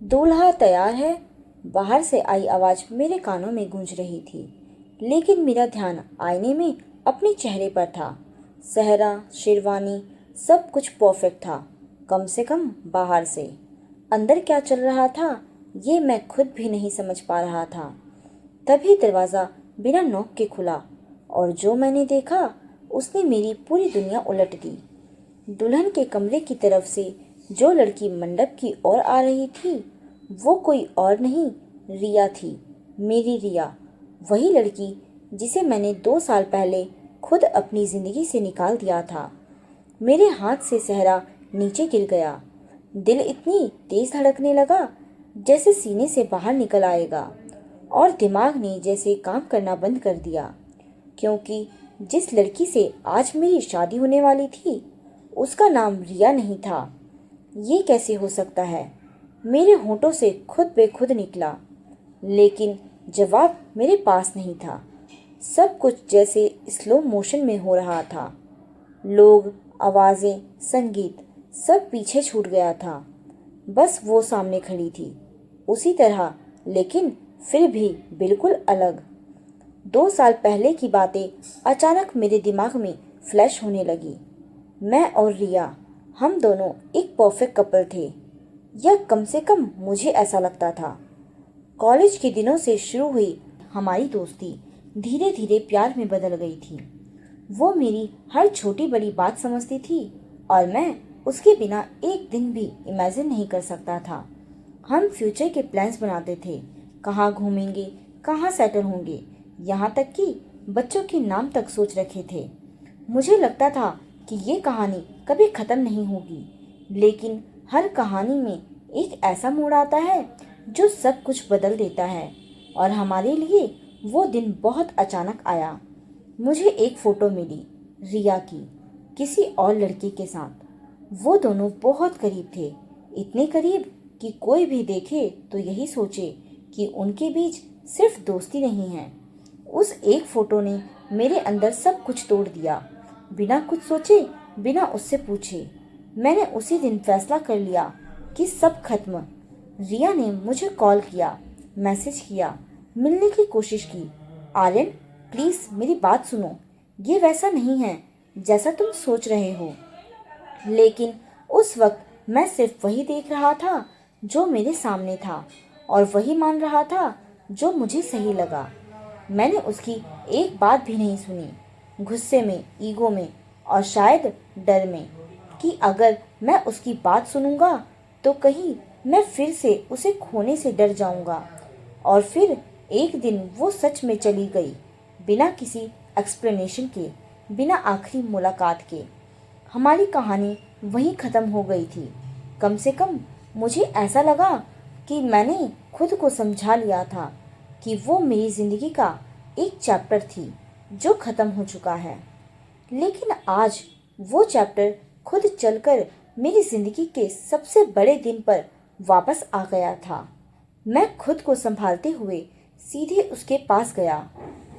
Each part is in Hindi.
दूल्हा तैयार है। बाहर से आई आवाज मेरे कानों में गूंज रही थी, लेकिन मेरा ध्यान आईने में अपने चेहरे पर था। सेहरा, शेरवानी, सब कुछ परफेक्ट था, कम से कम बाहर से। अंदर क्या चल रहा था ये मैं खुद भी नहीं समझ पा रहा था। तभी दरवाज़ा बिना नॉक के खुला और जो मैंने देखा उसने मेरी पूरी दुनिया उलट दी। दुल्हन के कमरे की तरफ से जो लड़की मंडप की ओर आ रही थी वो कोई और नहीं, रिया थी। मेरी रिया, वही लड़की जिसे मैंने 2 साल पहले खुद अपनी जिंदगी से निकाल दिया था। मेरे हाथ से सेहरा नीचे गिर गया। दिल इतनी तेज धड़कने लगा जैसे सीने से बाहर निकल आएगा, और दिमाग ने जैसे काम करना बंद कर दिया, क्योंकि जिस लड़की से आज मेरी शादी होने वाली थी उसका नाम रिया नहीं था। ये कैसे हो सकता है? मेरे होठों से खुद बे खुद निकला, लेकिन जवाब मेरे पास नहीं था। सब कुछ जैसे स्लो मोशन में हो रहा था। लोग, आवाज़ें, संगीत, सब पीछे छूट गया था। बस वो सामने खड़ी थी, उसी तरह, लेकिन फिर भी बिल्कुल अलग। 2 साल पहले की बातें अचानक मेरे दिमाग में फ्लैश होने लगी। मैं और रिया, हम दोनों एक परफेक्ट कपल थे, या कम से कम मुझे ऐसा लगता था। कॉलेज के दिनों से शुरू हुई हमारी दोस्ती धीरे धीरे प्यार में बदल गई थी। वो मेरी हर छोटी बड़ी बात समझती थी और मैं उसके बिना एक दिन भी इमेजिन नहीं कर सकता था। हम फ्यूचर के प्लान्स बनाते थे, कहाँ घूमेंगे, कहाँ सेटल होंगे, यहाँ तक कि बच्चों के नाम तक सोच रखे थे। मुझे लगता था कि ये कहानी कभी ख़त्म नहीं होगी, लेकिन हर कहानी में एक ऐसा मोड़ आता है जो सब कुछ बदल देता है, और हमारे लिए वो दिन बहुत अचानक आया। मुझे एक फ़ोटो मिली रिया की, किसी और लड़की के साथ। वो दोनों बहुत करीब थे, इतने करीब कि कोई भी देखे तो यही सोचे कि उनके बीच सिर्फ दोस्ती नहीं है। उस एक फ़ोटो ने मेरे अंदर सब कुछ तोड़ दिया। बिना कुछ सोचे, बिना उससे पूछे, मैंने उसी दिन फैसला कर लिया कि सब खत्म। रिया ने मुझे कॉल किया, मैसेज किया, मिलने की कोशिश की। आर्यन, प्लीज़ मेरी बात सुनो, ये वैसा नहीं है जैसा तुम सोच रहे हो। लेकिन उस वक्त मैं सिर्फ वही देख रहा था जो मेरे सामने था, और वही मान रहा था जो मुझे सही लगा। मैंने उसकी एक बात भी नहीं सुनी, गुस्से में, ईगो में, और शायद डर में कि अगर मैं उसकी बात सुनूंगा तो कहीं मैं फिर से उसे खोने से डर जाऊंगा। और फिर एक दिन वो सच में चली गई, बिना किसी एक्सप्लेनेशन के, बिना आखिरी मुलाकात के। हमारी कहानी वहीं ख़त्म हो गई थी। कम से कम मुझे ऐसा लगा कि मैंने खुद को समझा लिया था कि वो मेरी ज़िंदगी का एक चैप्टर थी जो ख़त्म हो चुका है। लेकिन आज वो चैप्टर खुद चलकर मेरी ज़िंदगी के सबसे बड़े दिन पर वापस आ गया था। मैं खुद को संभालते हुए सीधे उसके पास गया।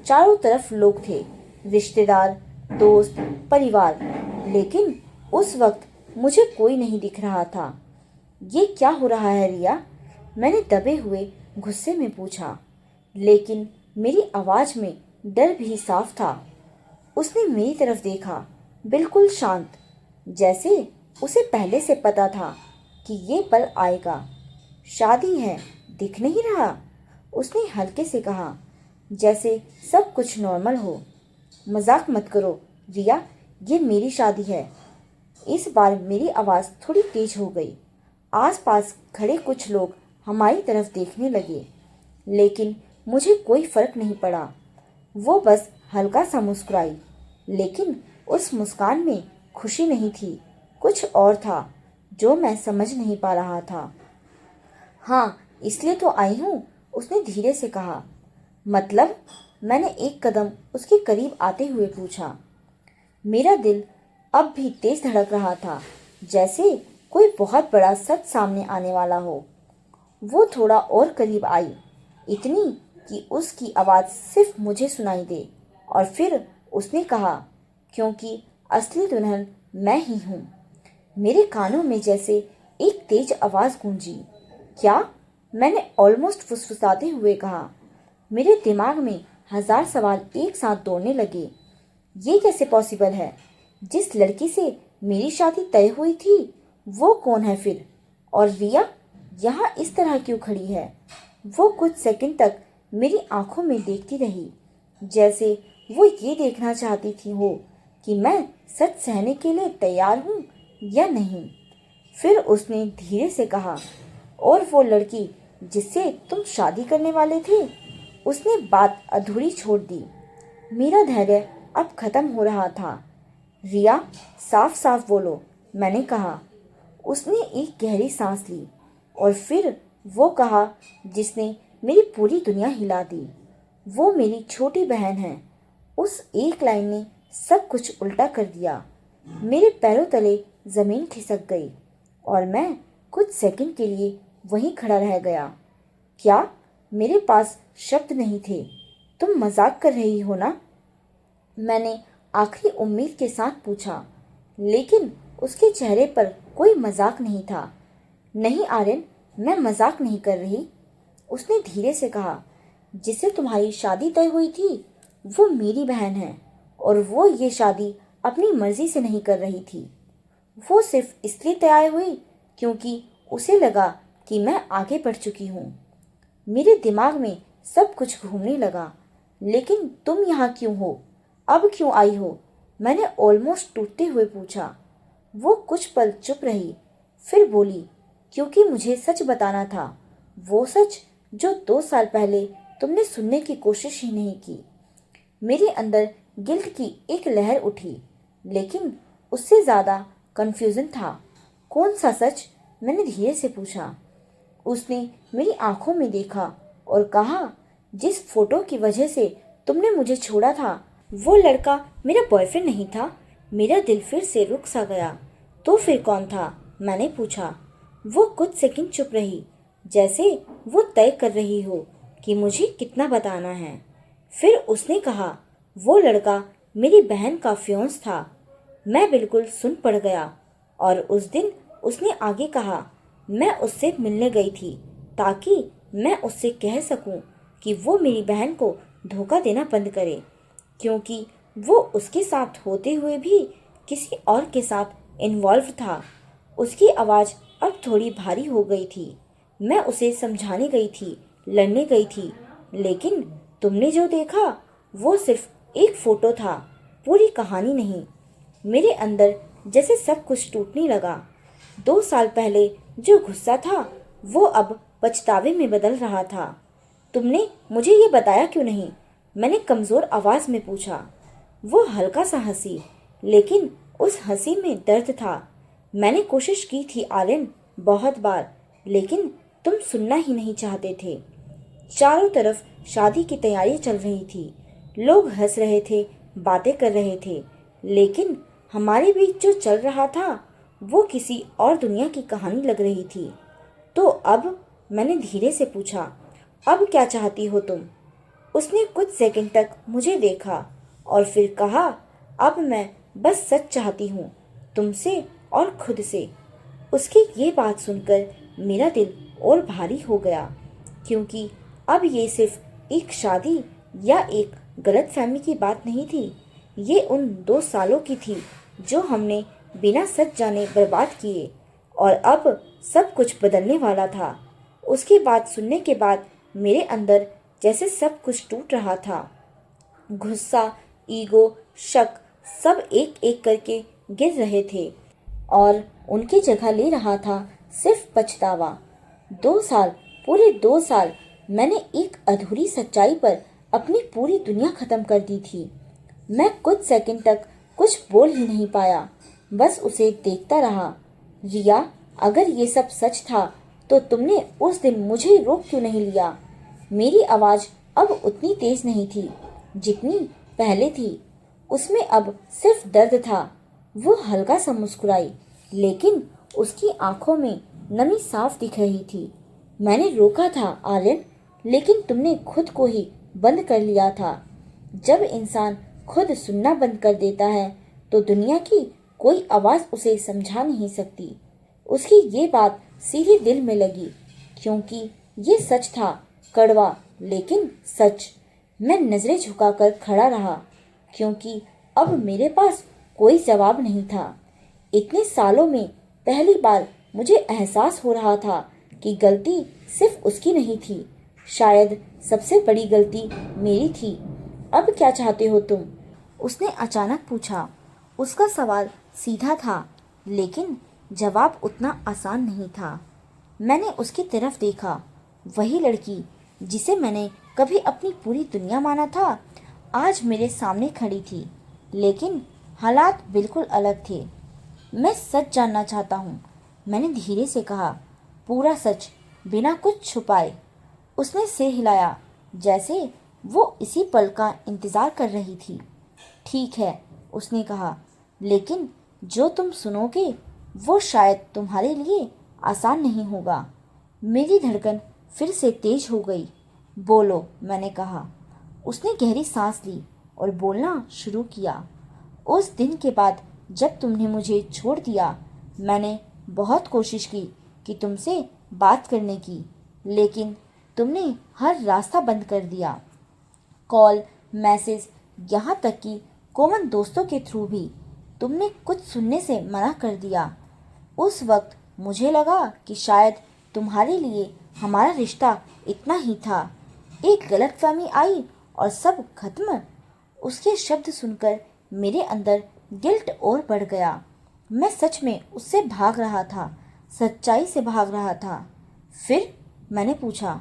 चारों तरफ लोग थे, रिश्तेदार, दोस्त, परिवार, लेकिन उस वक्त मुझे कोई नहीं दिख रहा था। ये क्या हो रहा है रिया? मैंने दबे हुए गुस्से में पूछा, लेकिन मेरी आवाज़ में डर भी साफ था। उसने मेरी तरफ देखा, बिल्कुल शांत, जैसे उसे पहले से पता था कि ये पल आएगा। शादी है, दिख नहीं रहा? उसने हल्के से कहा, जैसे सब कुछ नॉर्मल हो। मजाक मत करो रिया, ये मेरी शादी है। इस बार मेरी आवाज़ थोड़ी तेज हो गई। आसपास खड़े कुछ लोग हमारी तरफ देखने लगे, लेकिन मुझे कोई फर्क नहीं पड़ा। वो बस हल्का सा मुस्कुराई, लेकिन उस मुस्कान में खुशी नहीं थी, कुछ और था जो मैं समझ नहीं पा रहा था। हाँ, इसलिए तो आई हूँ, उसने धीरे से कहा। मतलब? मैंने एक कदम उसके करीब आते हुए पूछा। मेरा दिल अब भी तेज धड़क रहा था, जैसे कोई बहुत बड़ा सच सामने आने वाला हो। वो थोड़ा और करीब आई, इतनी कि उसकी आवाज़ सिर्फ मुझे सुनाई दे, और फिर उसने कहा, क्योंकि असली दुल्हन मैं ही हूँ। मेरे कानों में जैसे एक तेज आवाज़ गूंजी, क्या? मैंने ऑलमोस्ट फुसफुसाते हुए कहा। मेरे दिमाग में 1000 सवाल एक साथ दौड़ने लगे। ये कैसे पॉसिबल है? जिस लड़की से मेरी शादी तय हुई थी वो कौन है फिर? और रिया यहाँ इस तरह क्यों खड़ी है? वो कुछ सेकंड तक मेरी आंखों में देखती रही, जैसे वो ये देखना चाहती थी हो कि मैं सच सहने के लिए तैयार हूँ या नहीं। फिर उसने धीरे से कहा, और वो लड़की जिससे तुम शादी करने वाले थे? उसने बात अधूरी छोड़ दी। मेरा धैर्य अब खत्म हो रहा था। रिया, साफ साफ बोलो, मैंने कहा। उसने एक गहरी सांस ली और फिर वो कहा जिसने मेरी पूरी दुनिया हिला दी। वो मेरी छोटी बहन है। उस एक लाइन ने सब कुछ उल्टा कर दिया। मेरे पैरों तले जमीन खिसक गई और मैं कुछ सेकंड के लिए वहीं खड़ा रह गया। क्या? मेरे पास शब्द नहीं थे। तुम मजाक कर रही हो ना? मैंने आखिरी उम्मीद के साथ पूछा, लेकिन उसके चेहरे पर कोई मजाक नहीं था। नहीं आर्यन, मैं मजाक नहीं कर रही, उसने धीरे से कहा। जिससे तुम्हारी शादी तय हुई थी वो मेरी बहन है, और वो ये शादी अपनी मर्जी से नहीं कर रही थी। वो सिर्फ इसलिए तय हुई क्योंकि उसे लगा कि मैं आगे बढ़ चुकी हूँ। मेरे दिमाग में सब कुछ घूमने लगा। लेकिन तुम यहाँ क्यों हो? अब क्यों आई हो? मैंने ऑलमोस्ट टूटते हुए पूछा। वो कुछ पल चुप रही, फिर बोली, क्योंकि मुझे सच बताना था। वो सच जो 2 साल पहले तुमने सुनने की कोशिश ही नहीं की। मेरे अंदर गिल्ट की एक लहर उठी, लेकिन उससे ज्यादा कंफ्यूजन था। कौन सा सच? मैंने धीरे से पूछा। उसने मेरी आंखों में देखा और कहा, जिस फोटो की वजह से तुमने मुझे छोड़ा था वो लड़का मेरा बॉयफ्रेंड नहीं था। मेरा दिल फिर से रुक सा गया। तो फिर कौन था? मैंने पूछा। वो कुछ सेकंड चुप रही, जैसे वो तय कर रही हो कि मुझे कितना बताना है। फिर उसने कहा, वो लड़का मेरी बहन का फियांस था। मैं बिल्कुल सुन पड़ गया। और उस दिन उसने आगे कहा, मैं उससे मिलने गई थी ताकि मैं उससे कह सकूं कि वो मेरी बहन को धोखा देना बंद करे, क्योंकि वो उसके साथ होते हुए भी किसी और के साथ इन्वॉल्व था। उसकी आवाज़ अब थोड़ी भारी हो गई थी। मैं उसे समझाने गई थी, लड़ने गई थी, लेकिन तुमने जो देखा वो सिर्फ एक फोटो था, पूरी कहानी नहीं। मेरे अंदर जैसे सब कुछ टूटने लगा। 2 साल पहले जो गुस्सा था वो अब पछतावे में बदल रहा था। तुमने मुझे ये बताया क्यों नहीं? मैंने कमजोर आवाज में पूछा। वो हल्का सा हंसी, लेकिन उस हंसी में दर्द था। मैंने कोशिश की थी आर्यन, बहुत बार, लेकिन तुम सुनना ही नहीं चाहते थे। चारों तरफ शादी की तैयारी चल रही थी। लोग हंस रहे थे, बातें कर रहे थे, लेकिन हमारे बीच जो चल रहा था वो किसी और दुनिया की कहानी लग रही थी। तो अब? मैंने धीरे से पूछा, अब क्या चाहती हो तुम? उसने कुछ सेकंड तक मुझे देखा और फिर कहा, अब मैं बस सच चाहती हूँ, तुमसे और खुद से। उसकी ये बात सुनकर मेरा दिल और भारी हो गया, क्योंकि अब ये सिर्फ एक शादी या एक गलतफहमी की बात नहीं थी। ये उन 2 सालों की थी जो हमने बिना सच जाने बर्बाद किए, और अब सब कुछ बदलने वाला था। उसकी बात सुनने के बाद मेरे अंदर जैसे सब कुछ टूट रहा था। गुस्सा, ईगो, शक सब एक एक करके गिर रहे थे, और उनकी जगह ले रहा था सिर्फ पछतावा। 2 साल, पूरे 2 साल मैंने एक अधूरी सच्चाई पर अपनी पूरी दुनिया खत्म कर दी थी। मैं कुछ सेकंड तक कुछ बोल ही नहीं पाया, बस उसे देखता रहा। रिया, अगर ये सब सच था तो तुमने उस दिन मुझे रोक क्यों नहीं लिया? मेरी आवाज अब उतनी तेज नहीं थी जितनी पहले थी। उसमें अब सिर्फ दर्द था। वो हल्का सा मुस्कुराई, लेकिन उसकी आंखों में नमी साफ दिख रही थी। मैंने रोका था आर्यन, लेकिन तुमने खुद को ही बंद कर लिया था। जब इंसान खुद सुनना बंद कर देता है तो दुनिया की कोई आवाज उसे समझा नहीं सकती। उसकी ये बात सीधे दिल में लगी। क्योंकि ये सच था, कड़वा लेकिन सच। मैं नजरें झुकाकर खड़ा रहा क्योंकि अब मेरे पास कोई जवाब नहीं था। इतने सालों में पहली बार मुझे एहसास हो रहा था कि गलती सिर्फ उसकी नहीं थी, शायद सबसे बड़ी गलती मेरी थी। अब क्या चाहते हो तुम? उसने अचानक पूछा। उसका सवाल सीधा था, लेकिन जवाब उतना आसान नहीं था। मैंने उसकी तरफ देखा। वही लड़की जिसे मैंने कभी अपनी पूरी दुनिया माना था, आज मेरे सामने खड़ी थी, लेकिन हालात बिल्कुल अलग थे। मैं सच जानना चाहता हूँ, मैंने धीरे से कहा, पूरा सच, बिना कुछ छुपाए। उसने सिर हिलाया, जैसे वो इसी पल का इंतज़ार कर रही थी। ठीक है, उसने कहा, लेकिन जो तुम सुनोगे वो शायद तुम्हारे लिए आसान नहीं होगा। मेरी धड़कन फिर से तेज हो गई। बोलो, मैंने कहा। उसने गहरी सांस ली और बोलना शुरू किया। उस दिन के बाद जब तुमने मुझे छोड़ दिया, मैंने बहुत कोशिश की कि तुमसे बात करने की, लेकिन तुमने हर रास्ता बंद कर दिया। कॉल, मैसेज, यहाँ तक कि कॉमन दोस्तों के थ्रू भी तुमने कुछ सुनने से मना कर दिया। उस वक्त मुझे लगा कि शायद तुम्हारे लिए हमारा रिश्ता इतना ही था। एक गलतफहमी आई और सब खत्म। उसके शब्द सुनकर मेरे अंदर गिल्ट और बढ़ गया। मैं सच में उससे भाग रहा था, सच्चाई से भाग रहा था। फिर मैंने पूछा,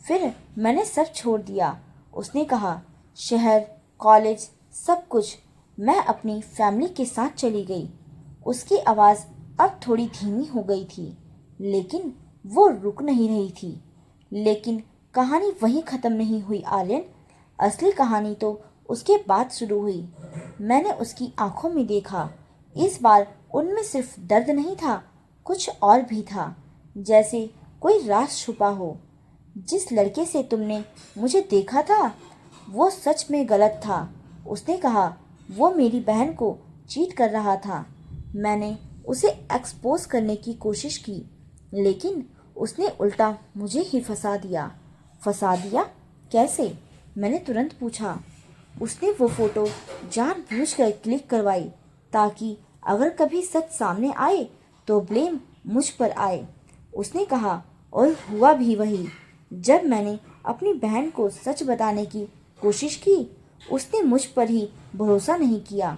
फिर मैंने सब छोड़ दिया। उसने कहा, शहर, कॉलेज, सब कुछ। मैं अपनी फैमिली के साथ चली गई। उसकी आवाज़ अब थोड़ी धीमी हो गई थी, लेकिन वो रुक नहीं रही थी। लेकिन कहानी वहीं ख़त्म नहीं हुई आर्यन। असली कहानी तो उसके बाद शुरू हुई। मैंने उसकी आंखों में देखा। इस बार उनमें सिर्फ दर्द नहीं था, कुछ और भी था, जैसे कोई राज छुपा हो। जिस लड़के से तुमने मुझे देखा था वो सच में गलत था, उसने कहा। वो मेरी बहन को चीट कर रहा था। मैंने उसे एक्सपोज करने की कोशिश की, लेकिन उसने उल्टा मुझे ही फंसा दिया। फंसा दिया? कैसे? मैंने तुरंत पूछा। उसने वो फोटो जानबूझकर क्लिक करवाई ताकि अगर कभी सच सामने आए तो ब्लेम मुझ पर आए, उसने कहा। और हुआ भी वही। जब मैंने अपनी बहन को सच बताने की कोशिश की, उसने मुझ पर ही भरोसा नहीं किया।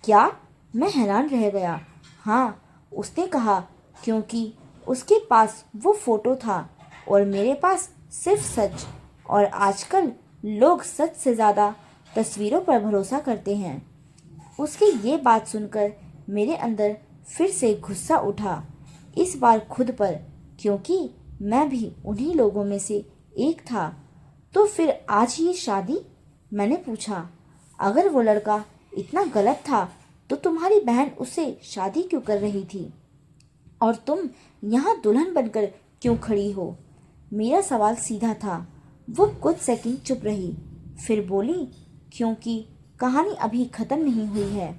क्या? मैं हैरान रह गया। हाँ, उसने कहा, क्योंकि उसके पास वो फोटो था और मेरे पास सिर्फ सच। और आजकल लोग सच से ज़्यादा तस्वीरों पर भरोसा करते हैं। उसकी ये बात सुनकर मेरे अंदर फिर से गुस्सा उठा, इस बार खुद पर, क्योंकि मैं भी उन्हीं लोगों में से एक था। तो फिर आज ये शादी? मैंने पूछा। अगर वो लड़का इतना गलत था तो तुम्हारी बहन उससे शादी क्यों कर रही थी और तुम यहाँ दुल्हन बनकर क्यों खड़ी हो? मेरा सवाल सीधा था। वो कुछ सेकंड चुप रही, फिर बोली, क्योंकि कहानी अभी ख़त्म नहीं हुई है।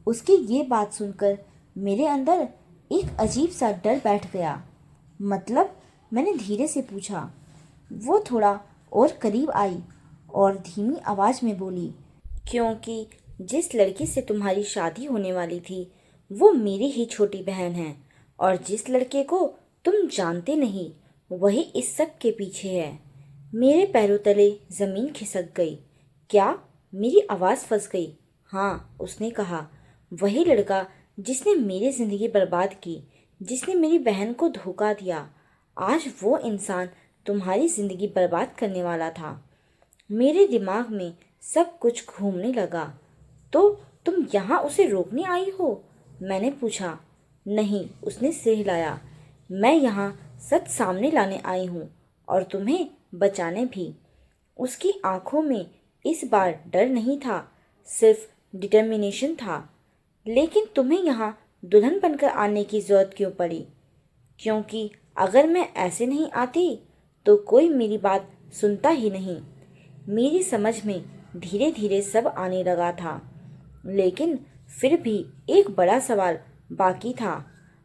उसकी ये बात सुनकर मेरे अंदर एक अजीब सा डर बैठ गया। मतलब? मैंने धीरे से पूछा। वो थोड़ा और करीब आई और धीमी आवाज़ में बोली, क्योंकि जिस लड़की से तुम्हारी शादी होने वाली थी वो मेरी ही छोटी बहन है, और जिस लड़के को तुम जानते नहीं वही इस सब के पीछे है। मेरे पैरों तले ज़मीन खिसक गई। क्या? मेरी आवाज़ फंस गई। हाँ, उसने कहा, वही लड़का जिसने मेरी ज़िंदगी बर्बाद की, जिसने मेरी बहन को धोखा दिया, आज वो इंसान तुम्हारी ज़िंदगी बर्बाद करने वाला था। मेरे दिमाग में सब कुछ घूमने लगा। तो तुम यहाँ उसे रोकने आई हो? मैंने पूछा। नहीं, उसने सिर हिलाया। मैं यहाँ सच सामने लाने आई हूँ और तुम्हें बचाने भी। उसकी आंखों में इस बार डर नहीं था, सिर्फ डिटर्मिनेशन था। लेकिन तुम्हें यहाँ दुल्हन बनकर आने की ज़रूरत क्यों पड़ी? क्योंकि अगर मैं ऐसे नहीं आती तो कोई मेरी बात सुनता ही नहीं। मेरी समझ में धीरे धीरे सब आने लगा था, लेकिन फिर भी एक बड़ा सवाल बाकी था।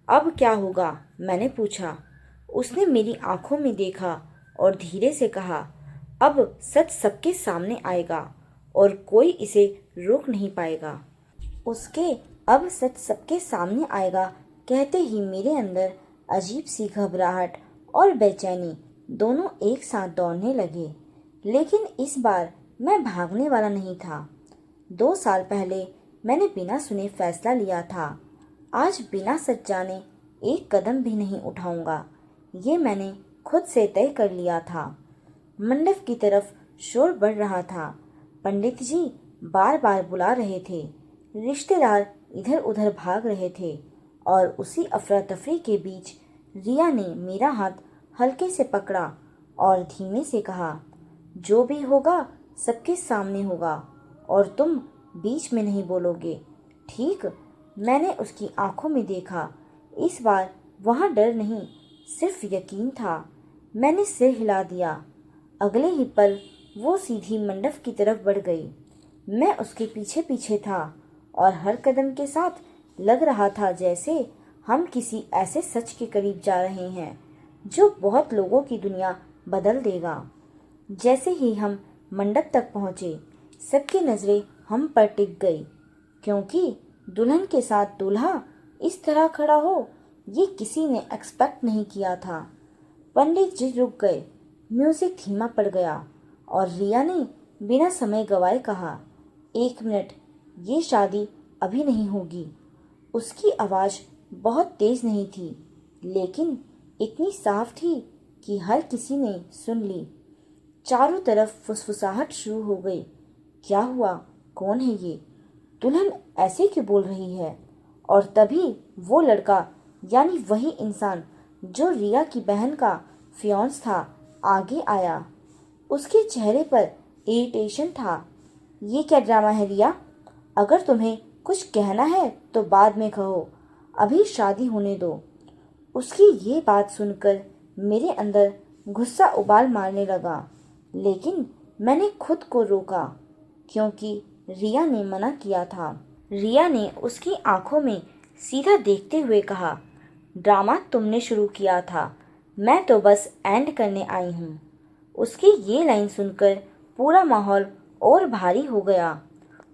अब क्या होगा? मैंने पूछा। उसने मेरी आंखों में देखा और धीरे से कहा, अब सच सबके सामने आएगा और कोई इसे रोक नहीं पाएगा। उसके अब सच सबके सामने आएगा कहते ही मेरे अंदर अजीब सी घबराहट और बेचैनी दोनों एक साथ दौड़ने लगे। लेकिन इस बार मैं भागने वाला नहीं था। 2 साल पहले मैंने बिना सुने फैसला लिया था। आज बिना सच जाने एक कदम भी नहीं उठाऊंगा, ये मैंने खुद से तय कर लिया था। मंडप की तरफ शोर बढ़ रहा था। पंडित जी बार बार बुला रहे थे, रिश्तेदार इधर उधर भाग रहे थे और उसी अफरा तफरी के बीच रिया ने मेरा हाथ हल्के से पकड़ा और धीमे से कहा, जो भी होगा सबके सामने होगा और तुम बीच में नहीं बोलोगे, ठीक? मैंने उसकी आंखों में देखा। इस बार वहाँ डर नहीं, सिर्फ यकीन था। मैंने सिर हिला दिया। अगले ही पल वो सीधी मंडप की तरफ बढ़ गई। मैं उसके पीछे पीछे था और हर कदम के साथ लग रहा था जैसे हम किसी ऐसे सच के करीब जा रहे हैं जो बहुत लोगों की दुनिया बदल देगा। जैसे ही हम मंडप तक पहुंचे, सबकी नज़रें हम पर टिक गई, क्योंकि दुल्हन के साथ दूल्हा इस तरह खड़ा हो ये किसी ने एक्सपेक्ट नहीं किया था। पंडित जी रुक गए, म्यूजिक धीमा पड़ गया और रिया ने बिना समय गवाए कहा, 1 मिनट, ये शादी अभी नहीं होगी। उसकी आवाज़ बहुत तेज नहीं थी, लेकिन इतनी साफ थी कि हर किसी ने सुन ली। चारों तरफ फुसफुसाहट शुरू हो गई। क्या हुआ? कौन है ये? दुल्हन ऐसे क्यों बोल रही है? और तभी वो लड़का, यानी वही इंसान जो रिया की बहन का फियांस था, आगे आया। उसके चेहरे पर इरिटेशन था। ये क्या ड्रामा है रिया? अगर तुम्हें कुछ कहना है तो बाद में कहो, अभी शादी होने दो। उसकी ये बात सुनकर मेरे अंदर गुस्सा उबाल मारने लगा, लेकिन मैंने खुद को रोका क्योंकि रिया ने मना किया था। रिया ने उसकी आंखों में सीधा देखते हुए कहा, ड्रामा तुमने शुरू किया था, मैं तो बस एंड करने आई हूँ। उसकी ये लाइन सुनकर पूरा माहौल और भारी हो गया।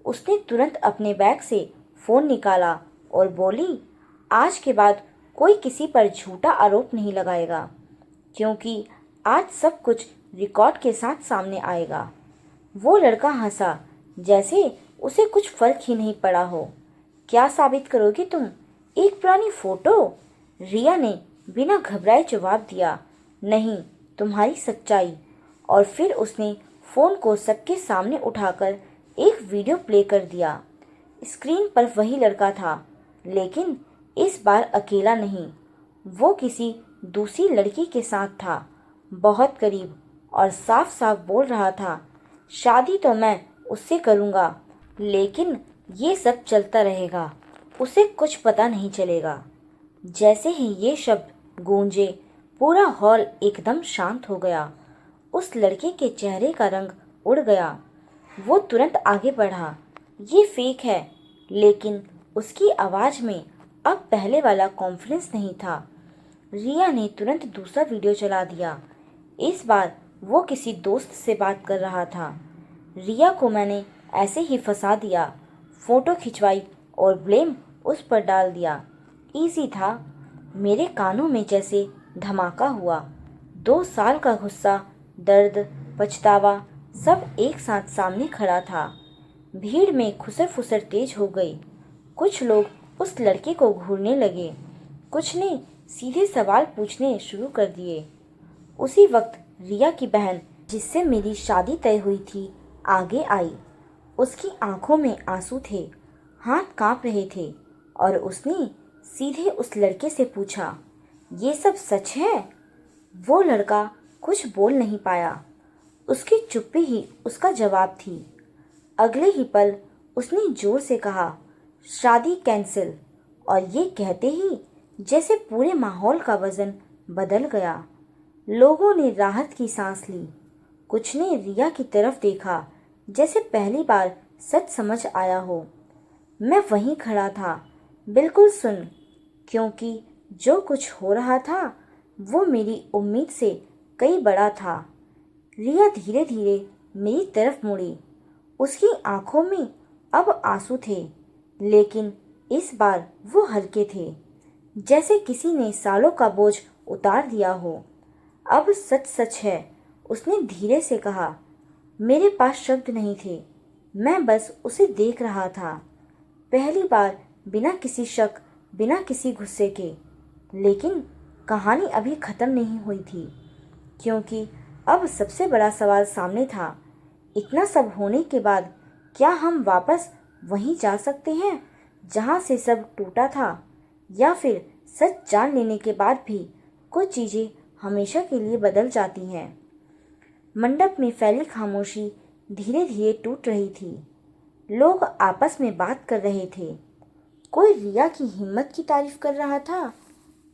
उसने तुरंत अपने बैग से फ़ोन निकाला और बोली, आज के बाद कोई किसी पर झूठा आरोप नहीं लगाएगा, क्योंकि आज सब कुछ रिकॉर्ड के साथ सामने आएगा। वो लड़का हंसा जैसे उसे कुछ फर्क ही नहीं पड़ा हो। क्या साबित करोगी तुम? एक पुरानी फोटो? रिया ने बिना घबराए जवाब दिया, नहीं, तुम्हारी सच्चाई। और फिर उसने फ़ोन को सबके सामने उठाकर एक वीडियो प्ले कर दिया। स्क्रीन पर वही लड़का था, लेकिन इस बार अकेला नहीं, वो किसी दूसरी लड़की के साथ था, बहुत करीब, और साफ साफ बोल रहा था, शादी तो मैं उससे करूँगा, लेकिन ये सब चलता रहेगा, उसे कुछ पता नहीं चलेगा। जैसे ही ये शब्द गूंजे, पूरा हॉल एकदम शांत हो गया। उस लड़के के चेहरे का रंग उड़ गया। वो तुरंत आगे बढ़ा, ये फेक है, लेकिन उसकी आवाज़ में अब पहले वाला कॉन्फिडेंस नहीं था। रिया ने तुरंत दूसरा वीडियो चला दिया। इस बार वो किसी दोस्त से बात कर रहा था। रिया को मैंने ऐसे ही फंसा दिया, फ़ोटो खिंचवाई और ब्लेम उस पर डाल दिया। इजी था। मेरे कानों में जैसे धमाका हुआ। 2 साल का गुस्सा, दर्द, पछतावा सब एक साथ सामने खड़ा था। भीड़ में खुसर फुसर तेज हो गई। कुछ लोग उस लड़के को घूरने लगे, कुछ ने सीधे सवाल पूछने शुरू कर दिए। उसी वक्त रिया की बहन, जिससे मेरी शादी तय हुई थी, आगे आई। उसकी आंखों में आंसू थे, हाथ कांप रहे थे और उसने सीधे उस लड़के से पूछा, ये सब सच है? वो लड़का कुछ बोल नहीं पाया। उसकी चुप्पी ही उसका जवाब थी। अगले ही पल उसने जोर से कहा, शादी कैंसिल। और ये कहते ही जैसे पूरे माहौल का वजन बदल गया। लोगों ने राहत की सांस ली। कुछ ने रिया की तरफ देखा जैसे पहली बार सच समझ आया हो। मैं वहीं खड़ा था, बिल्कुल सुन, क्योंकि जो कुछ हो रहा था वो मेरी उम्मीद से कई बड़ा था। रिया धीरे धीरे मेरी तरफ मुड़ी। उसकी आंखों में अब आंसू थे, लेकिन इस बार वो हल्के थे, जैसे किसी ने सालों का बोझ उतार दिया हो। अब सच सच है, उसने धीरे से कहा। मेरे पास शब्द नहीं थे, मैं बस उसे देख रहा था। पहली बार, बिना किसी शक, बिना किसी गुस्से के। लेकिन कहानी अभी खत्म नहीं हुई थी, क्योंकि अब सबसे बड़ा सवाल सामने था। इतना सब होने के बाद क्या हम वापस वहीं जा सकते हैं जहां से सब टूटा था, या फिर सच जान लेने के बाद भी कुछ चीजें हमेशा के लिए बदल जाती हैं। मंडप में फैली खामोशी धीरे धीरे टूट रही थी। लोग आपस में बात कर रहे थे। कोई रिया की हिम्मत की तारीफ कर रहा था,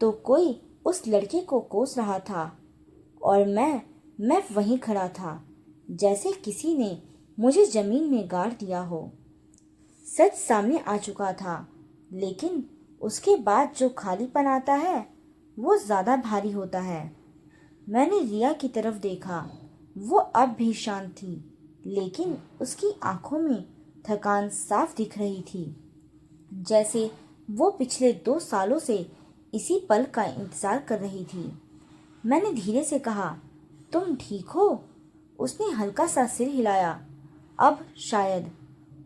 तो कोई उस लड़के को कोस रहा था, और मैं वहीं खड़ा था, जैसे किसी ने मुझे जमीन में गाड़ दिया हो। सच सामने आ चुका था, लेकिन उसके बाद जो खालीपन आता है वो ज्यादा भारी होता है। मैंने रिया की तरफ देखा। वो अब भी शांत थी, लेकिन उसकी आंखों में थकान साफ दिख रही थी, जैसे वो पिछले 2 सालों से इसी पल का इंतजार कर रही थी। मैंने धीरे से कहा, तुम ठीक हो? उसने हल्का सा सिर हिलाया। अब शायद,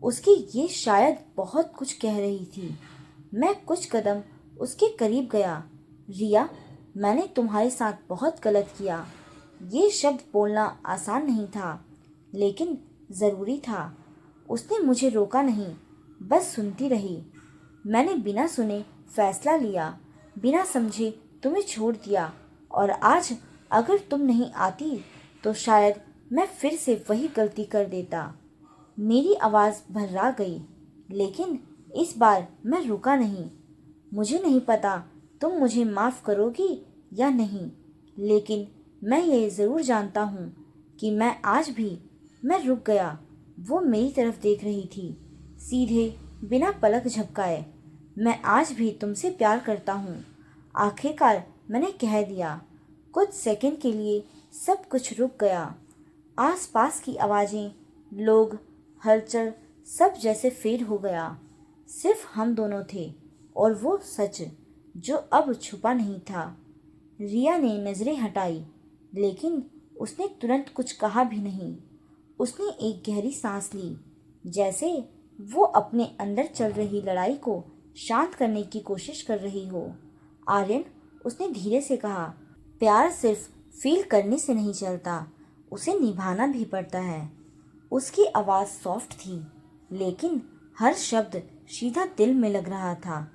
उसकी ये शायद बहुत कुछ कह रही थी। मैं कुछ कदम उसके करीब गया। रिया, मैंने तुम्हारे साथ बहुत गलत किया। ये शब्द बोलना आसान नहीं था, लेकिन ज़रूरी था। उसने मुझे रोका नहीं, बस सुनती रही। मैंने बिना सुने फैसला लिया, बिना समझे तुम्हें छोड़ दिया, और आज अगर तुम नहीं आती तो शायद मैं फिर से वही गलती कर देता। मेरी आवाज़ भर्रा गई, लेकिन इस बार मैं रुका नहीं। मुझे नहीं पता तुम मुझे माफ़ करोगी या नहीं, लेकिन मैं ये ज़रूर जानता हूँ कि मैं रुक गया। वो मेरी तरफ देख रही थी, सीधे, बिना पलक झपकाए। मैं आज भी तुमसे प्यार करता हूँ। आखिरकार मैंने कह दिया। कुछ सेकंड के लिए सब कुछ रुक गया। आसपास की आवाज़ें, लोग, हलचल, सब जैसे फेड हो गया। सिर्फ हम दोनों थे, और वो सच जो अब छुपा नहीं था। रिया ने नज़रें हटाई, लेकिन उसने तुरंत कुछ कहा भी नहीं। उसने एक गहरी सांस ली, जैसे वो अपने अंदर चल रही लड़ाई को शांत करने की कोशिश कर रही हो। आर्यन, उसने धीरे से कहा, प्यार सिर्फ फील करने से नहीं चलता, उसे निभाना भी पड़ता है। उसकी आवाज़ सॉफ्ट थी, लेकिन हर शब्द सीधा दिल में लग रहा था।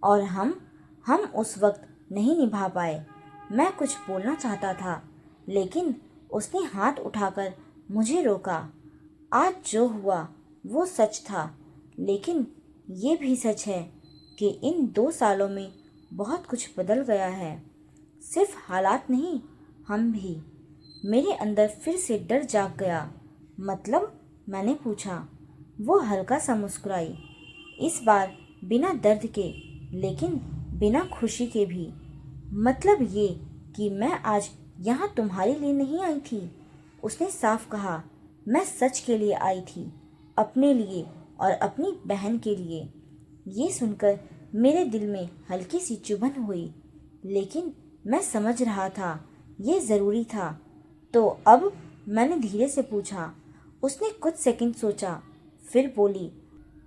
और हम उस वक्त नहीं निभा पाए। मैं कुछ बोलना चाहता था, लेकिन उसने हाथ उठाकर मुझे रोका। आज जो हुआ वो सच था, लेकिन ये भी सच है कि इन 2 सालों में बहुत कुछ बदल गया है। सिर्फ हालात नहीं, हम भी। मेरे अंदर फिर से डर जाग गया। मतलब? मैंने पूछा। वो हल्का सा मुस्कुराई, इस बार बिना दर्द के, लेकिन बिना खुशी के भी। मतलब ये कि मैं आज यहाँ तुम्हारे लिए नहीं आई थी, उसने साफ कहा। मैं सच के लिए आई थी, अपने लिए और अपनी बहन के लिए। ये सुनकर मेरे दिल में हल्की सी चुभन हुई, लेकिन मैं समझ रहा था ये ज़रूरी था। तो अब? मैंने धीरे से पूछा। उसने कुछ सेकंड सोचा, फिर बोली,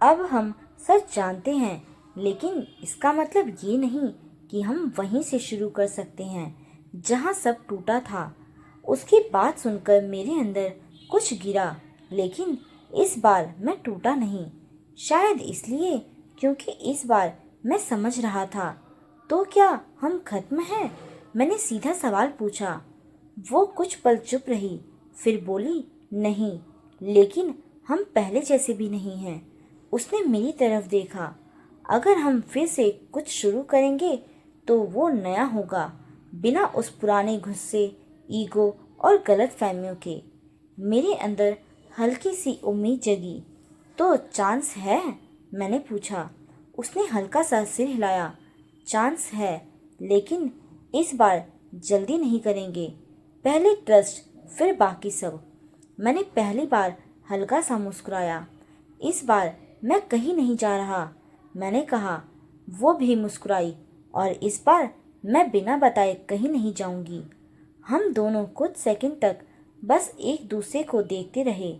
अब हम सच जानते हैं, लेकिन इसका मतलब ये नहीं कि हम वहीं से शुरू कर सकते हैं जहाँ सब टूटा था। उसकी बात सुनकर मेरे अंदर कुछ गिरा, लेकिन इस बार मैं टूटा नहीं। शायद इसलिए क्योंकि इस बार मैं समझ रहा था। तो क्या हम खत्म हैं? मैंने सीधा सवाल पूछा। वो कुछ पल चुप रही, फिर बोली, नहीं, लेकिन हम पहले जैसे भी नहीं हैं। उसने मेरी तरफ देखा। अगर हम फिर से कुछ शुरू करेंगे तो वो नया होगा, बिना उस पुराने गुस्से, ईगो और गलत फहमियों के। मेरे अंदर हल्की सी उम्मीद जगी। तो चांस है? मैंने पूछा। उसने हल्का सा सिर हिलाया। चांस है, लेकिन इस बार जल्दी नहीं करेंगे, पहले ट्रस्ट फिर बाकी सब। मैंने पहली बार हल्का सा मुस्कुराया। इस बार मैं कहीं नहीं जा रहा, मैंने कहा। वो भी मुस्कुराई और इस बार मैं बिना बताए कहीं नहीं जाऊंगी। हम दोनों कुछ सेकंड तक बस एक दूसरे को देखते रहे।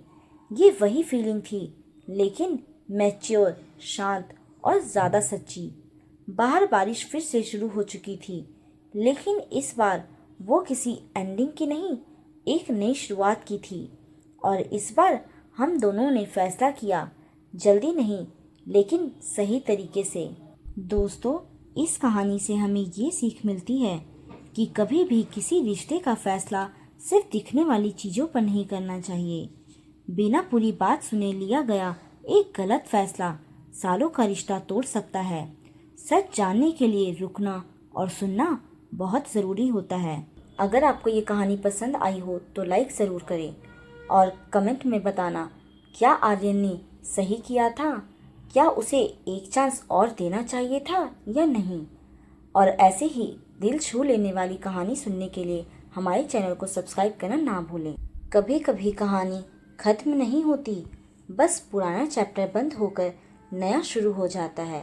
ये वही फीलिंग थी, लेकिन मैच्योर, शांत और ज़्यादा सच्ची। बाहर बारिश फिर से शुरू हो चुकी थी, लेकिन इस बार वो किसी एंडिंग की नहीं, एक नई शुरुआत की थी। और इस बार हम दोनों ने फैसला किया, जल्दी नहीं लेकिन सही तरीके से। दोस्तों, इस कहानी से हमें ये सीख मिलती है कि कभी भी किसी रिश्ते का फैसला सिर्फ दिखने वाली चीज़ों पर नहीं करना चाहिए। बिना पूरी बात सुने लिया गया एक गलत फैसला सालों का रिश्ता तोड़ सकता है। सच जानने के लिए रुकना और सुनना बहुत ज़रूरी होता है। अगर आपको ये कहानी पसंद आई हो तो लाइक ज़रूर करें और कमेंट में बताना, क्या आर्यन ने सही किया था? क्या उसे एक चांस और देना चाहिए था या नहीं? और ऐसे ही दिल छू लेने वाली कहानी सुनने के लिए हमारे चैनल को सब्सक्राइब करना ना भूलें। कभी कभी कहानी खत्म नहीं होती, बस पुराना चैप्टर बंद होकर नया शुरू हो जाता है।